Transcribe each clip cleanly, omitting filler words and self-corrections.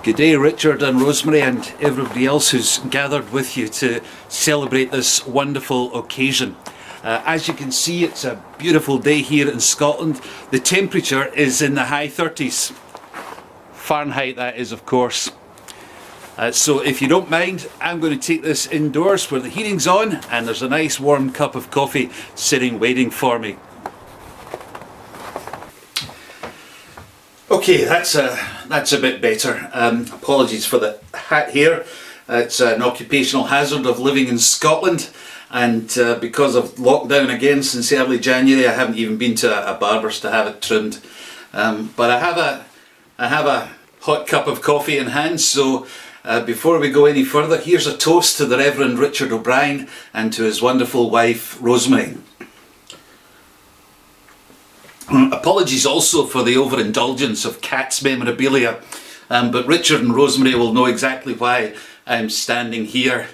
Good day, Richard and Rosemary and everybody else who's gathered with you to celebrate this wonderful occasion. As you can see, it's a beautiful day here in Scotland. The temperature is in the high 30s. Fahrenheit, that is, of course. So if you don't mind, I'm going to take this indoors where the heating's on and there's a nice warm cup of coffee sitting waiting for me. Okay, that's a bit better. Apologies for the hat here. It's an occupational hazard of living in Scotland, and because of lockdown again since early January, I haven't even been to a barber's to have it trimmed. But I have a hot cup of coffee in hand, so before we go any further, here's a toast to the Rev Richard O'Brien and to his wonderful wife Rosemary. Apologies also for the overindulgence of cats memorabilia, but Richard and Rosemary will know exactly why I'm standing here.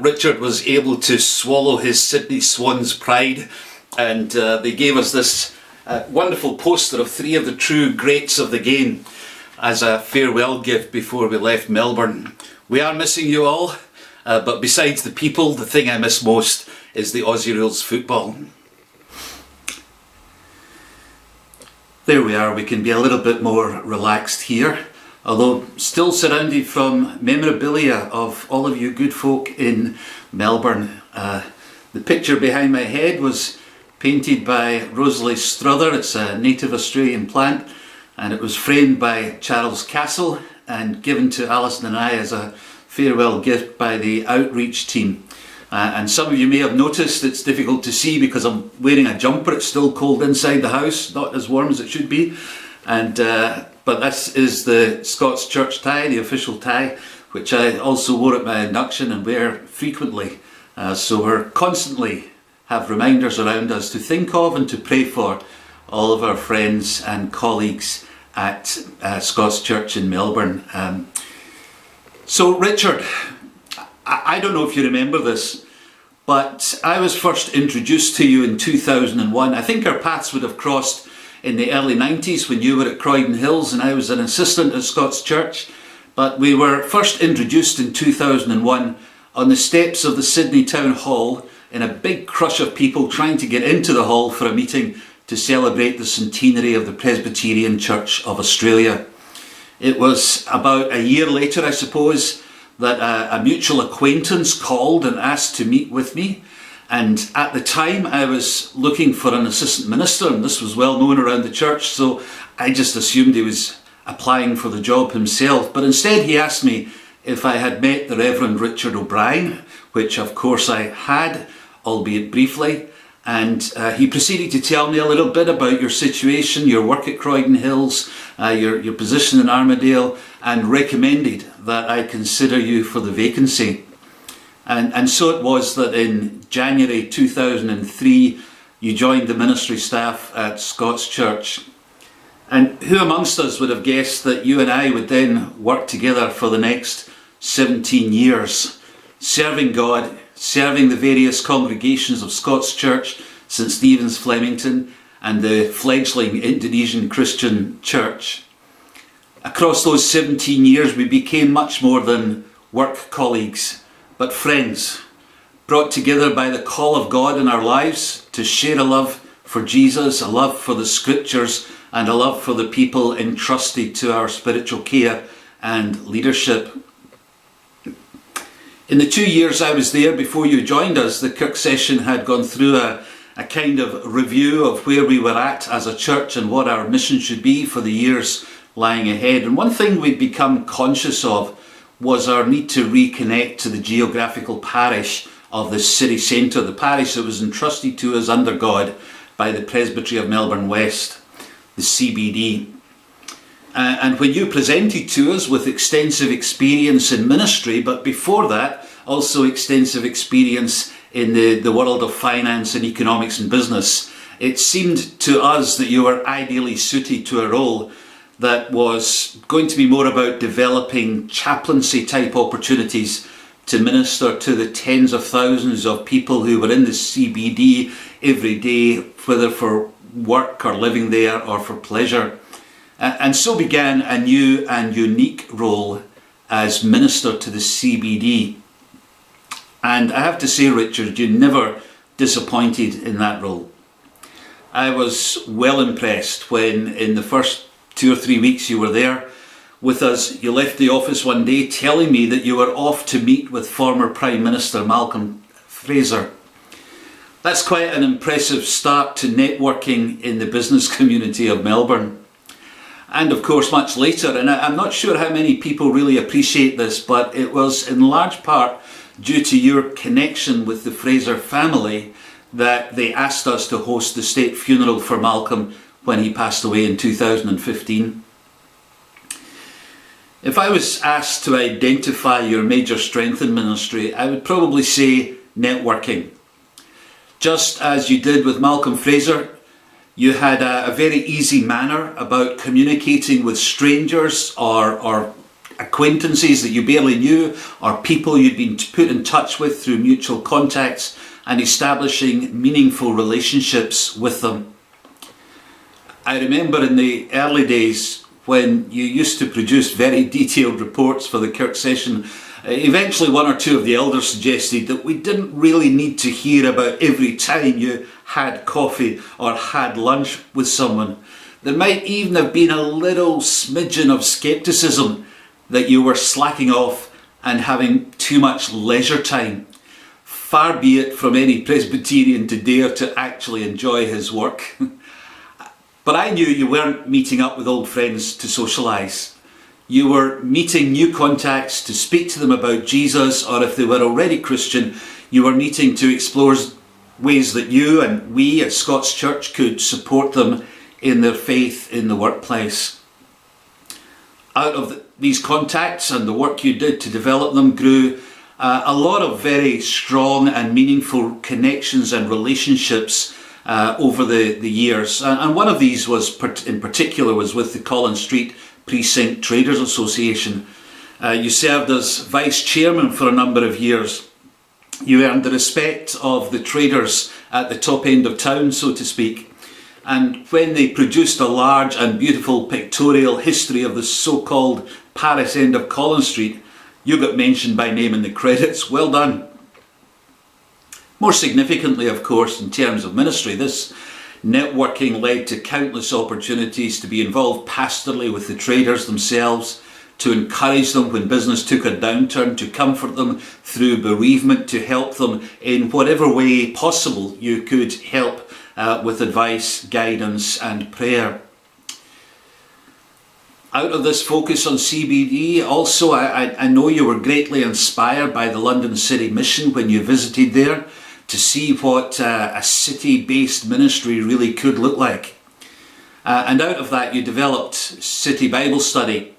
Richard was able to swallow his Sydney Swans pride, and they gave us this wonderful poster of three of the true greats of the game as a farewell gift before we left Melbourne. We are missing you all, but besides the people, the thing I miss most is the Aussie Rules football. There we are, we can be a little bit more relaxed here, although still surrounded from memorabilia of all of you good folk in Melbourne. The picture behind my head was painted by Rosalie Strother. It's a native Australian plant, and it was framed by Charles Castle and given to Alison and I as a farewell gift by the outreach team. And some of you may have noticed it's difficult to see because I'm wearing a jumper. It's still cold inside the house, not as warm as it should be. And but this is the Scots Church tie, the official tie, which I also wore at my induction and wear frequently. So we're constantly have reminders around us to think of and to pray for all of our friends and colleagues at Scots Church in Melbourne. So Richard, I don't know if you remember this, but I was first introduced to you in 2001. I think our paths would have crossed in the early 90s when you were at Croydon Hills and I was an assistant at Scots Church. But we were first introduced in 2001 on the steps of the Sydney Town Hall in a big crush of people trying to get into the hall for a meeting to celebrate the centenary of the Presbyterian Church of Australia. It was about a year later, I suppose, that a mutual acquaintance called and asked to meet with me, and at the time I was looking for an assistant minister, and this was well known around the church, so I just assumed he was applying for the job himself. But instead he asked me if I had met the Rev Richard O'Brien, which of course I had, albeit briefly, and he proceeded to tell me a little bit about your situation, your work at Croydon Hills, your position in Armadale, and recommended that I consider you for the vacancy. And so it was that in January 2003 you joined the ministry staff at Scots Church. And who amongst us would have guessed that you and I would then work together for the next 17 years, serving God, serving the various congregations of Scots Church, St Stephen's Flemington and the fledgling Indonesian Christian Church. Across those 17 years we became much more than work colleagues, but friends, brought together by the call of God in our lives to share a love for Jesus, a love for the scriptures and a love for the people entrusted to our spiritual care and leadership. In the 2 years I was there before you joined us, the Kirk session had gone through a kind of review of where we were at as a church and what our mission should be for the years lying ahead. And one thing we'd become conscious of was our need to reconnect to the geographical parish of the city centre, the parish that was entrusted to us under God by the Presbytery of Melbourne West, the CBD. And when you presented to us with extensive experience in ministry, but before that also extensive experience in the world of finance and economics and business, it seemed to us that you were ideally suited to a role that was going to be more about developing chaplaincy type opportunities to minister to the tens of thousands of people who were in the CBD every day, whether for work or living there or for pleasure. And so began a new and unique role as minister to the CBD. And I have to say, Richard, you never disappointed in that role. I was well impressed when in the first 2 or 3 weeks you were there with us, you left the office one day telling me that you were off to meet with former Prime Minister Malcolm Fraser. That's quite an impressive start to networking in the business community of Melbourne. And of course much later, and I'm not sure how many people really appreciate this, but it was in large part due to your connection with the Fraser family that they asked us to host the state funeral for Malcolm when he passed away in 2015. If I was asked to identify your major strength in ministry, I would probably say networking. Just as you did with Malcolm Fraser, you had a very easy manner about communicating with strangers or acquaintances that you barely knew, or people you'd been put in touch with through mutual contacts, and establishing meaningful relationships with them. I remember in the early days when you used to produce very detailed reports for the Kirk session, eventually one or two of the elders suggested that we didn't really need to hear about every time you had coffee or had lunch with someone. There might even have been a little smidgen of scepticism that you were slacking off and having too much leisure time. Far be it from any Presbyterian to dare to actually enjoy his work. But I knew you weren't meeting up with old friends to socialise. You were meeting new contacts to speak to them about Jesus, or if they were already Christian, you were meeting to explore ways that you and we at Scots Church could support them in their faith in the workplace. Out of these contacts and the work you did to develop them grew a lot of very strong and meaningful connections and relationships over the years. And one of these was in particular was with the Collins Street Precinct Traders Association. You served as vice chairman for a number of years. You earned the respect of the traders at the top end of town, so to speak. And when they produced a large and beautiful pictorial history of the so-called Paris end of Collins Street, you got mentioned by name in the credits. Well done. More significantly, of course, in terms of ministry, this networking led to countless opportunities to be involved pastorally with the traders themselves, to encourage them when business took a downturn, to comfort them through bereavement, to help them in whatever way possible you could help with advice, guidance and prayer. Out of this focus on CBD, also I know you were greatly inspired by the London City Mission when you visited there to see what a city-based ministry really could look like. And out of that you developed City Bible Study,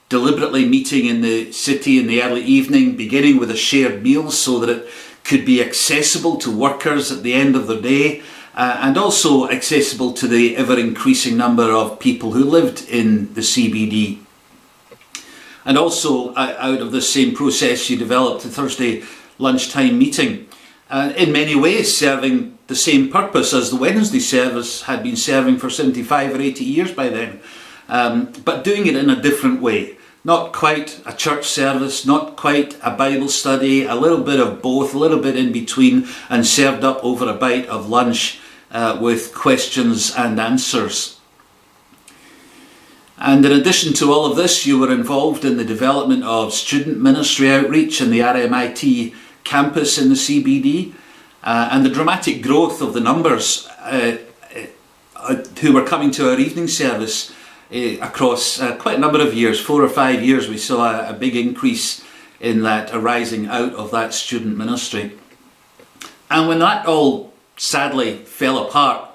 deliberately meeting in the city in the early evening, beginning with a shared meal so that it could be accessible to workers at the end of the day, and also accessible to the ever-increasing number of people who lived in the CBD. And also out of this same process you developed the Thursday lunchtime meeting, in many ways serving the same purpose as the Wednesday service had been serving for 75 or 80 years by then, but doing it in a different way. Not quite a church service, not quite a Bible study, a little bit of both, a little bit in between, and served up over a bite of lunch with questions and answers. And in addition to all of this, you were involved in the development of student ministry outreach in the RMIT campus in the CBD, and the dramatic growth of the numbers who were coming to our evening service across quite a number of years, 4 or 5 years. We saw a big increase in that arising out of that student ministry. And when that all sadly fell apart,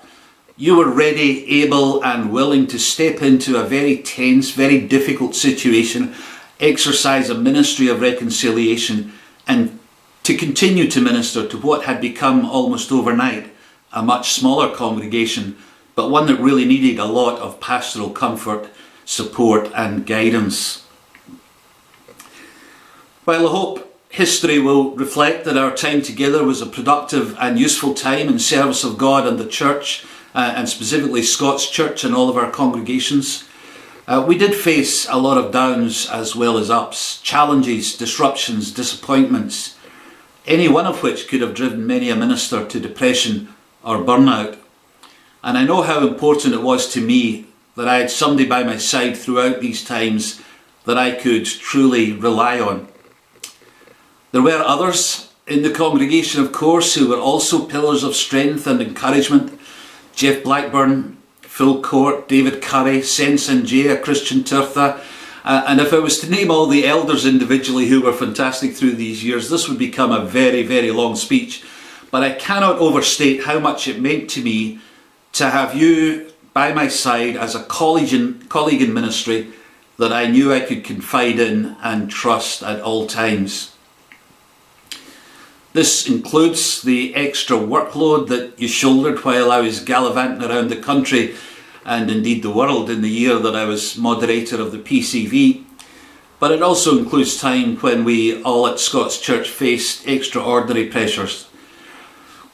you were ready, able and willing to step into a very tense, very difficult situation, exercise a ministry of reconciliation, and to continue to minister to what had become almost overnight a much smaller congregation, but one that really needed a lot of pastoral comfort, support and guidance. While I hope history will reflect that our time together was a productive and useful time in service of God and the church, and specifically Scots Church and all of our congregations, We did face a lot of downs as well as ups, challenges, disruptions, disappointments, any one of which could have driven many a minister to depression or burnout. And I know how important it was to me that I had somebody by my side throughout these times that I could truly rely on. There were others in the congregation, of course, who were also pillars of strength and encouragement. Jeff Blackburn, Phil Court, David Curry, Sense and Jay, a Christian Tirtha. And if I was to name all the elders individually who were fantastic through these years, this would become a very, very long speech. But I cannot overstate how much it meant to me to have you by my side as a colleague in ministry that I knew I could confide in and trust at all times. This includes the extra workload that you shouldered while I was gallivanting around the country and indeed the world in the year that I was moderator of the PCV. But it also includes time when we all at Scots Church faced extraordinary pressures.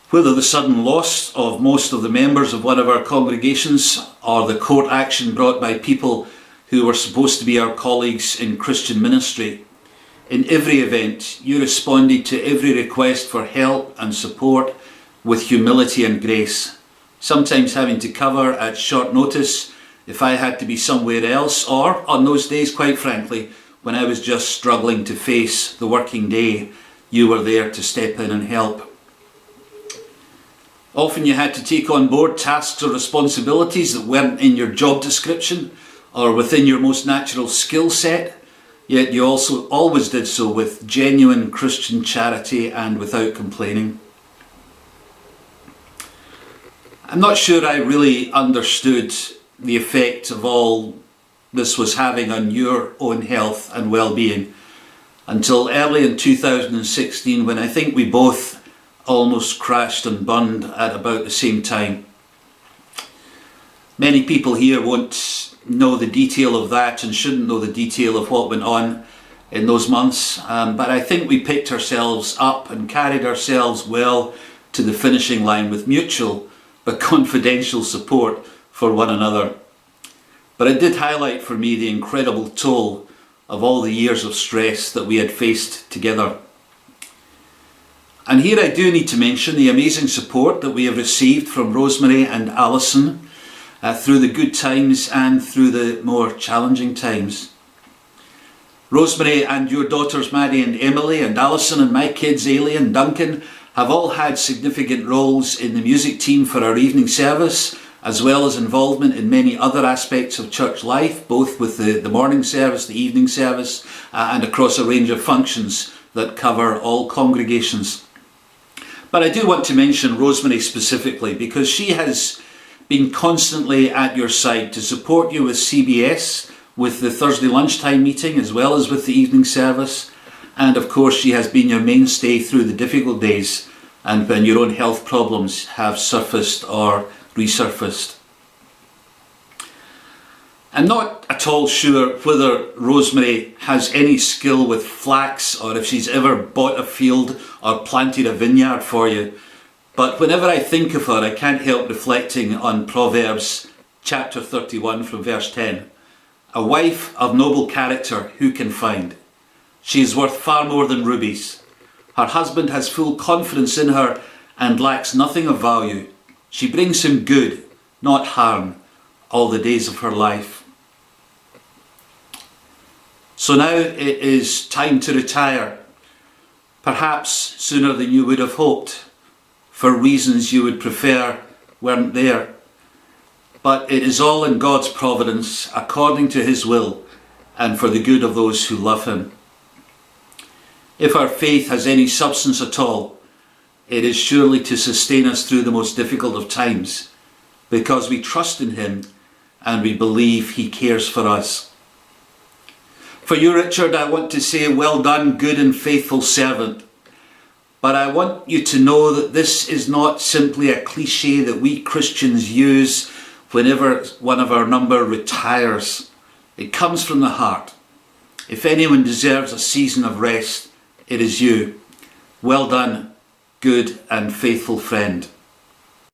Whether the sudden loss of most of the members of one of our congregations or the court action brought by people who were supposed to be our colleagues in Christian ministry, in every event, you responded to every request for help and support with humility and grace, sometimes having to cover at short notice if I had to be somewhere else, or on those days, quite frankly, when I was just struggling to face the working day, you were there to step in and help. Often you had to take on board tasks or responsibilities that weren't in your job description or within your most natural skill set. Yet you also always did so with genuine Christian charity and without complaining. I'm not sure I really understood the effect of all this was having on your own health and well-being until early in 2016, when I think we both almost crashed and burned at about the same time. Many people here won't know the detail of that and shouldn't know the detail of what went on in those months, but I think we picked ourselves up and carried ourselves well to the finishing line with mutual but confidential support for one another. But it did highlight for me the incredible toll of all the years of stress that we had faced together. And here I do need to mention the amazing support that we have received from Rosemary and Alison through the good times and through the more challenging times. Rosemary and your daughters Maddie and Emily, and Alison and my kids Ailey and Duncan have all had significant roles in the music team for our evening service, as well as involvement in many other aspects of church life, both with the morning service, the evening service, and across a range of functions that cover all congregations. But I do want to mention Rosemary specifically because she has been constantly at your side to support you with CBS, with the Thursday lunchtime meeting, as well as with the evening service. And of course, she has been your mainstay through the difficult days and when your own health problems have surfaced or resurfaced. I'm not at all sure whether Rosemary has any skill with flax or if she's ever bought a field or planted a vineyard for you. But whenever I think of her, I can't help reflecting on Proverbs chapter 31 from verse 10. A wife of noble character who can find? She is worth far more than rubies. Her husband has full confidence in her and lacks nothing of value. She brings him good, not harm, all the days of her life. So now it is time to retire, perhaps sooner than you would have hoped, for reasons you would prefer weren't there. But it is all in God's providence, according to his will, and for the good of those who love him. If our faith has any substance at all, it is surely to sustain us through the most difficult of times, because we trust in him and we believe he cares for us. For you, Richard, I want to say, well done, good and faithful servant. But I want you to know that this is not simply a cliche that we Christians use whenever one of our number retires. It comes from the heart. If anyone deserves a season of rest, it is you. Well done, good and faithful friend.